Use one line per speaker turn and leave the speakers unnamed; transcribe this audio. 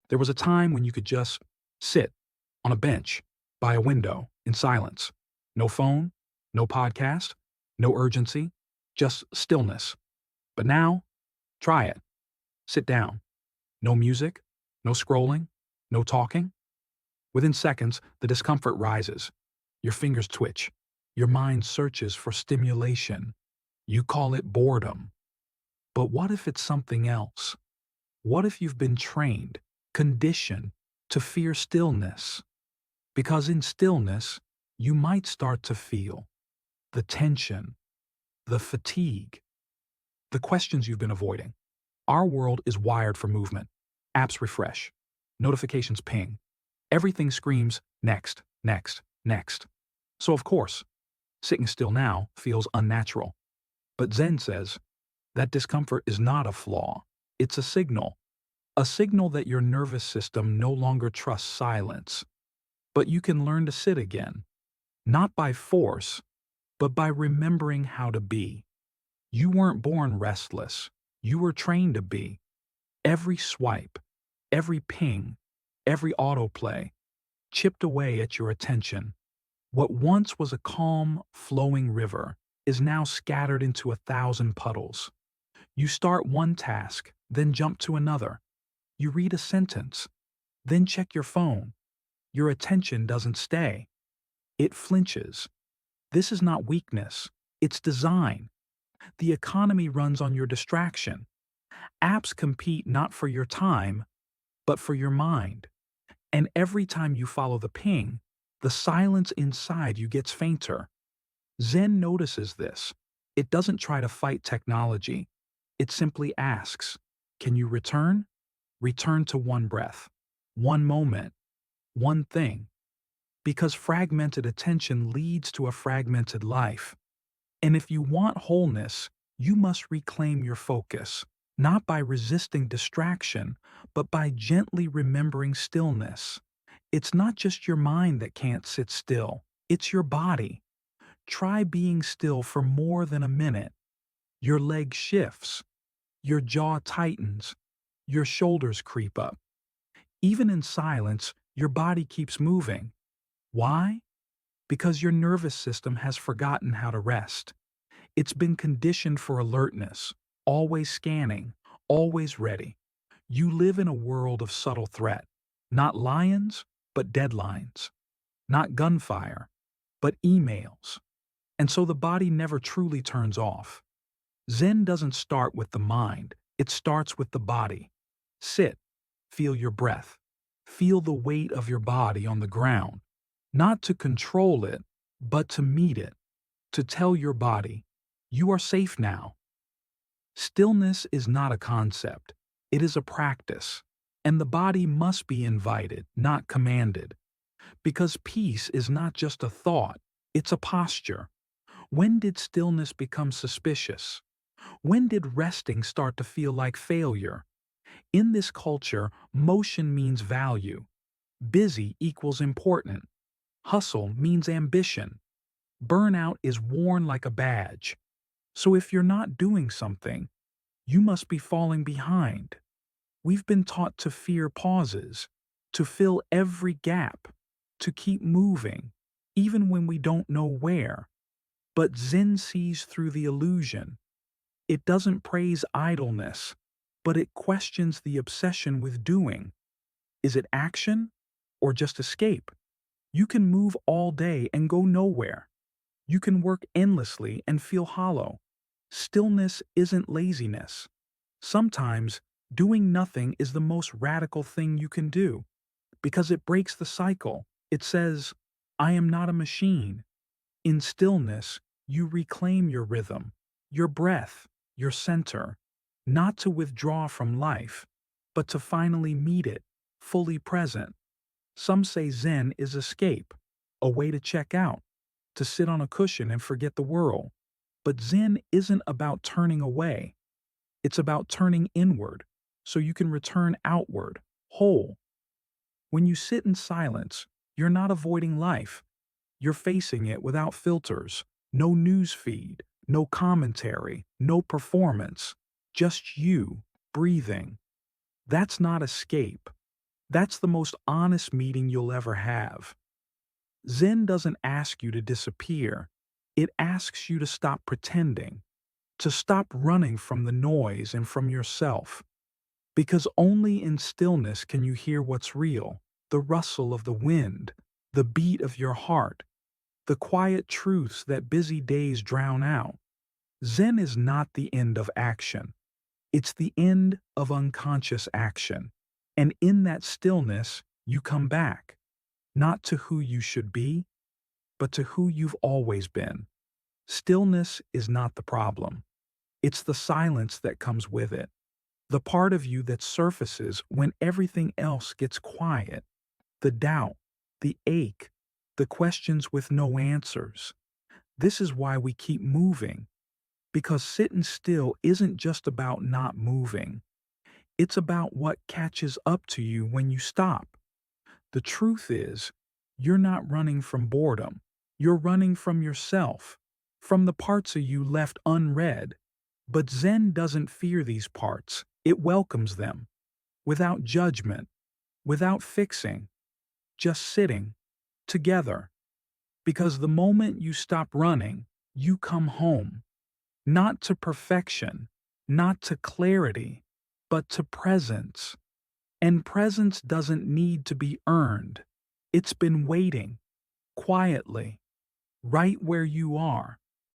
There was a time when you could just sit on a bench by a window in silence. No phone, no podcast, no urgency, just stillness. But now, try it. Sit down. No music, no scrolling, no talking. Within seconds, the discomfort rises. Your fingers twitch. Your mind searches for stimulation. You call it boredom. But what if it's something else? What if you've been trained, conditioned to fear stillness? Because in stillness, you might start to feel the tension, the fatigue, the questions you've been avoiding. Our world is wired for movement. Apps refresh. Notifications ping. Everything screams, next, next, next. So of course, sitting still now feels unnatural. But Zen says that discomfort is not a flaw. It's a signal that your nervous system no longer trusts silence. But you can learn to sit again, not by force, but by remembering how to be. You weren't born restless. You were trained to be. Every swipe, every ping, every autoplay chipped away at your attention. What once was a calm, flowing river is now scattered into 1,000 puddles. You start one task, then jump to another. You read a sentence, then check your phone. Your attention doesn't stay. It flinches. This is not weakness. It's design. The economy runs on your distraction. Apps compete not for your time, but for your mind. And every time you follow the ping, the silence inside you gets fainter. Zen notices this. It doesn't try to fight technology. It simply asks, can you return? Return to one breath, one moment, one thing. Because fragmented attention leads to a fragmented life. And if you want wholeness, you must reclaim your focus, not by resisting distraction, but by gently remembering stillness. It's not just your mind that can't sit still, it's your body. Try being still for more than a minute. Your leg shifts, your jaw tightens, your shoulders creep up. Even in silence, your body keeps moving. Why? Because your nervous system has forgotten how to rest. It's been conditioned for alertness, always scanning, always ready. You live in a world of subtle threat. Not lions, but deadlines. Not gunfire, but emails. And so the body never truly turns off. Zen doesn't start with the mind, it starts with the body. Sit, feel your breath. Feel the weight of your body on the ground. Not to control it, but to meet it. To tell your body, you are safe now. Stillness is not a concept, it is a practice. And the body must be invited, not commanded. Because peace is not just a thought, it's a posture. When did stillness become suspicious? When did resting start to feel like failure? In this culture, motion means value. Busy equals important. Hustle means ambition. Burnout is worn like a badge. So if you're not doing something, you must be falling behind. We've been taught to fear pauses, to fill every gap, to keep moving, even when we don't know where. But Zen sees through the illusion. It doesn't praise idleness, but it questions the obsession with doing. Is it action or just escape? You can move all day and go nowhere. You can work endlessly and feel hollow. Stillness isn't laziness. Sometimes, doing nothing is the most radical thing you can do, because it breaks the cycle. It says, I am not a machine. In stillness, you reclaim your rhythm, your breath, your center, not to withdraw from life, but to finally meet it, fully present. Some say Zen is escape, a way to check out, to sit on a cushion and forget the world. But Zen isn't about turning away. It's about turning inward, so you can return outward, whole. When you sit in silence, you're not avoiding life. You're facing it without filters, no news feed, no commentary, no performance, just you, breathing. That's not escape. That's the most honest meeting you'll ever have. Zen doesn't ask you to disappear. It asks you to stop pretending, to stop running from the noise and from yourself. Because only in stillness can you hear what's real, the rustle of the wind, the beat of your heart, the quiet truths that busy days drown out. Zen is not the end of action. It's the end of unconscious action. And in that stillness, you come back, not to who you should be, but to who you've always been. Stillness is not the problem. It's the silence that comes with it. The part of you that surfaces when everything else gets quiet. The doubt, the ache, the questions with no answers. This is why we keep moving. Because sitting still isn't just about not moving. It's about what catches up to you when you stop. The truth is, you're not running from boredom. You're running from yourself, from the parts of you left unread. But Zen doesn't fear these parts. It welcomes them, without judgment, without fixing, just sitting, together. Because the moment you stop running, you come home. Not to perfection, not to clarity, but to presence. And presence doesn't need to be earned. It's been waiting, quietly, right where you are.